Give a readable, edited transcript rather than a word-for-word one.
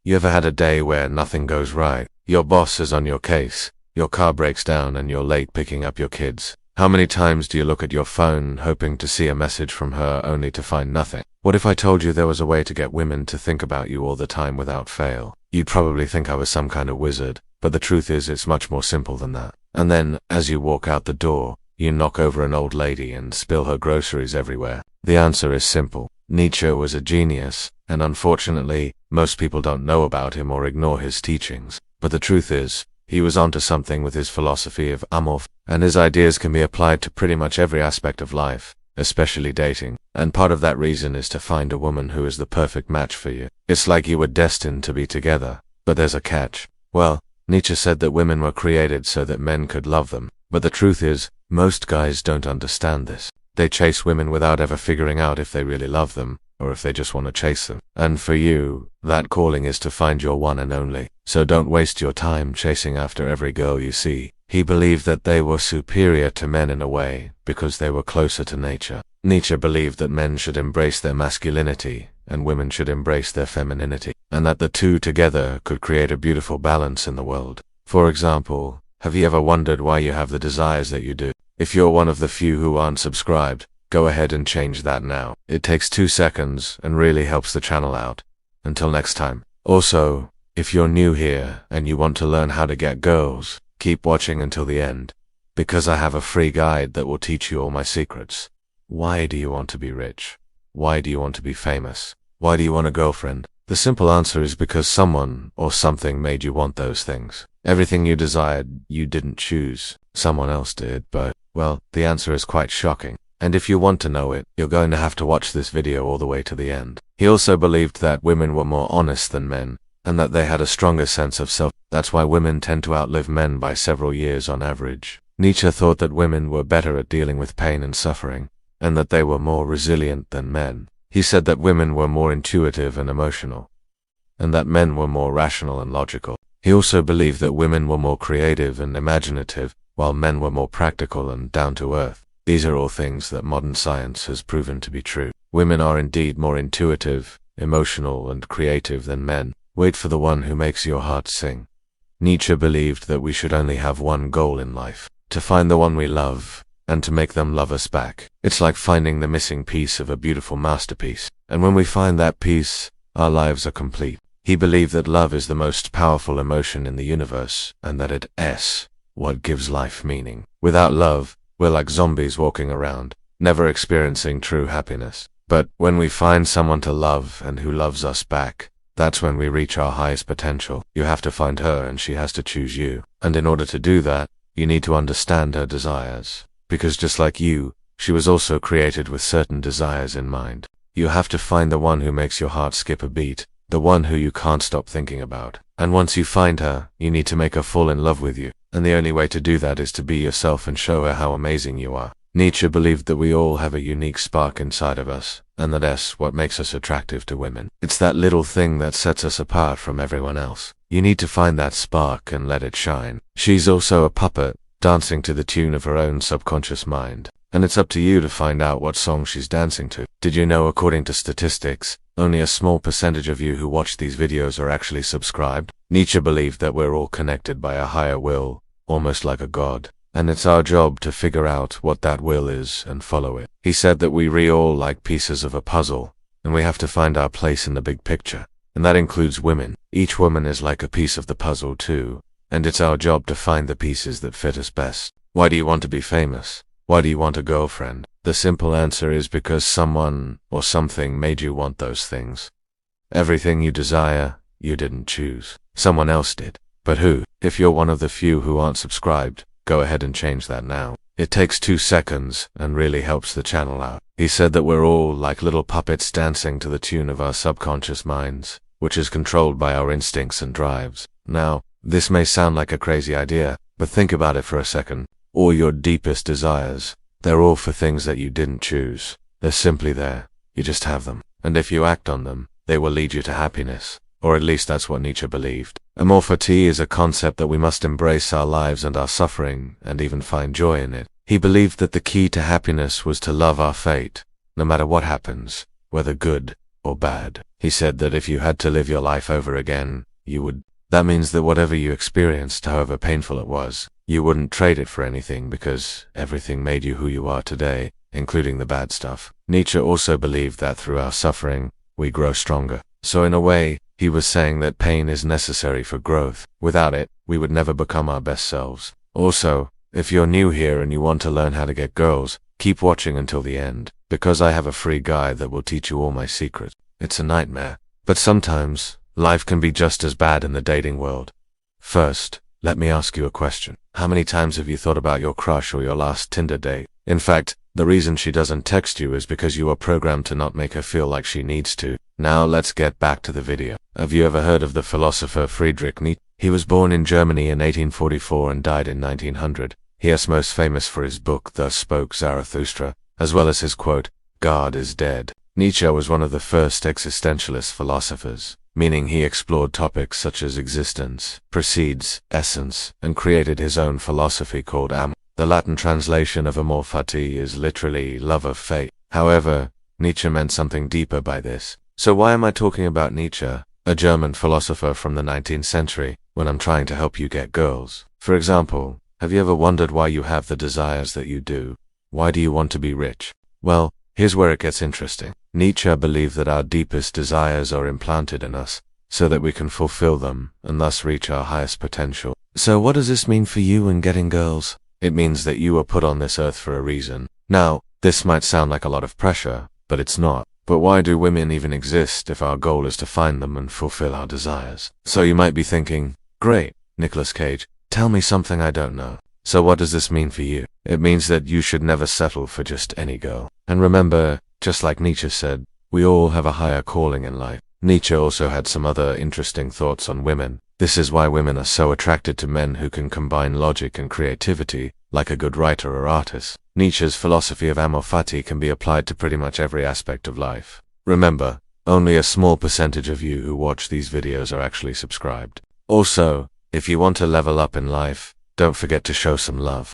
You ever had a day where nothing goes right? Your boss is on your case, your car breaks down, and you're late picking up your kids. How many times do you look at your phone hoping to see a message from her only to find nothing? What if I told you there was a way to get women to think about you all the time without fail? You'd probably think I was some kind of wizard, but the truth is it's much more simple than that. And then, as you walk out the door, you knock over an old lady and spill her groceries everywhere. The answer is simple. Nietzsche was a genius, and unfortunately, most people don't know about him or ignore his teachings. But the truth is, he was onto something with his philosophy of amor, and his ideas can be applied to pretty much every aspect of life, especially dating. And part of that reason is to find a woman who is the perfect match for you. It's like you were destined to be together, but there's a catch. Well, Nietzsche said that women were created so that men could love them. But the truth is, most guys don't understand this. They chase women without ever figuring out if they really love them, or if they just want to chase them. And for you, that calling is to find your one and only. So don't waste your time chasing after every girl you see. He believed that they were superior to men in a way, because they were closer to nature. Nietzsche believed that men should embrace their masculinity, and women should embrace their femininity, and that the two together could create a beautiful balance in the world. For example, have you ever wondered why you have the desires that you do? If you're one of the few who aren't subscribed, go ahead and change that now. It takes 2 seconds and really helps the channel out. Until next time. Also, if you're new here and you want to learn how to get girls, keep watching until the end, because I have a free guide that will teach you all my secrets. Why do you want to be rich? Why do you want to be famous? Why do you want a girlfriend? The simple answer is because someone or something made you want those things. Everything you desired, you didn't choose. Someone else did, but, well, the answer is quite shocking. And if you want to know it, you're going to have to watch this video all the way to the end. He also believed that women were more honest than men, and that they had a stronger sense of self. That's why women tend to outlive men by several years on average. Nietzsche thought that women were better at dealing with pain and suffering, and that they were more resilient than men. He said that women were more intuitive and emotional, and that men were more rational and logical. He also believed that women were more creative and imaginative, while men were more practical and down to earth. These are all things that modern science has proven to be true. Women are indeed more intuitive, emotional, and creative than men. Wait for the one who makes your heart sing. Nietzsche believed that we should only have one goal in life: to find the one we love, and to make them love us back. It's like finding the missing piece of a beautiful masterpiece. And when we find that piece, our lives are complete. He believed that love is the most powerful emotion in the universe, and that it's what gives life meaning. Without love, we're like zombies walking around, never experiencing true happiness. But when we find someone to love and who loves us back, that's when we reach our highest potential. You have to find her and she has to choose you. And in order to do that, you need to understand her desires. Because just like you, she was also created with certain desires in mind. You have to find the one who makes your heart skip a beat, the one who you can't stop thinking about. And once you find her, you need to make her fall in love with you. And the only way to do that is to be yourself and show her how amazing you are. Nietzsche believed that we all have a unique spark inside of us, and that's what makes us attractive to women. It's that little thing that sets us apart from everyone else. You need to find that spark and let it shine. She's also a puppet, dancing to the tune of her own subconscious mind. And it's up to you to find out what song she's dancing to. Did you know, according to statistics, only a small percentage of you who watch these videos are actually subscribed? Nietzsche believed that we're all connected by a higher will, almost like a god. And it's our job to figure out what that will is and follow it. He said that we all like pieces of a puzzle, and we have to find our place in the big picture. And that includes women. Each woman is like a piece of the puzzle too, and it's our job to find the pieces that fit us best. Why do you want to be famous? Why do you want a girlfriend? The simple answer is because someone or something made you want those things. Everything you desire, you didn't choose. Someone else did. But who? If you're one of the few who aren't subscribed, go ahead and change that now. It takes 2 seconds and really helps the channel out. He said that we're all like little puppets dancing to the tune of our subconscious minds, which is controlled by our instincts and drives. Now, this may sound like a crazy idea, but think about it for a second. All your deepest desires, they're all for things that you didn't choose. They're simply there. You just have them. And if you act on them, they will lead you to happiness. Or at least that's what Nietzsche believed. Amor fati is a concept that we must embrace our lives and our suffering, and even find joy in it. He believed that the key to happiness was to love our fate, no matter what happens, whether good or bad. He said that if you had to live your life over again, you would. That means that whatever you experienced, however painful it was, you wouldn't trade it for anything because everything made you who you are today, including the bad stuff. Nietzsche also believed that through our suffering, we grow stronger. So in a way, he was saying that pain is necessary for growth. Without it, we would never become our best selves. Also, if you're new here and you want to learn how to get girls, keep watching until the end, because I have a free guide that will teach you all my secrets. It's a nightmare, but sometimes life can be just as bad in the dating world. First, let me ask you a question. How many times have you thought about your crush or your last Tinder date? In fact, the reason she doesn't text you is because you are programmed to not make her feel like she needs to. Now let's get back to the video. Have you ever heard of the philosopher Friedrich Nietzsche? He was born in Germany in 1844 and died in 1900. He is most famous for his book Thus Spoke Zarathustra, as well as his quote, "God is dead." Nietzsche was one of the first existentialist philosophers, meaning he explored topics such as existence, proceeds, essence, and created his own philosophy called amor. The Latin translation of amor fati is literally love of fate. However, Nietzsche meant something deeper by this. So why am I talking about Nietzsche, a German philosopher from the 19th century, when I'm trying to help you get girls? For example, have you ever wondered why you have the desires that you do? Why do you want to be rich? Well, here's where it gets interesting. Nietzsche believed that our deepest desires are implanted in us, so that we can fulfill them, and thus reach our highest potential. So what does this mean for you in getting girls? It means that you are put on this earth for a reason. Now, this might sound like a lot of pressure, but it's not. But why do women even exist if our goal is to find them and fulfill our desires? So you might be thinking, great, Nicolas Cage, tell me something I don't know. So what does this mean for you? It means that you should never settle for just any girl. And remember, just like Nietzsche said, we all have a higher calling in life. Nietzsche also had some other interesting thoughts on women. This is why women are so attracted to men who can combine logic and creativity, like a good writer or artist. Nietzsche's philosophy of amor fati can be applied to pretty much every aspect of life. Remember, only a small percentage of you who watch these videos are actually subscribed. Also, if you want to level up in life, don't forget to show some love.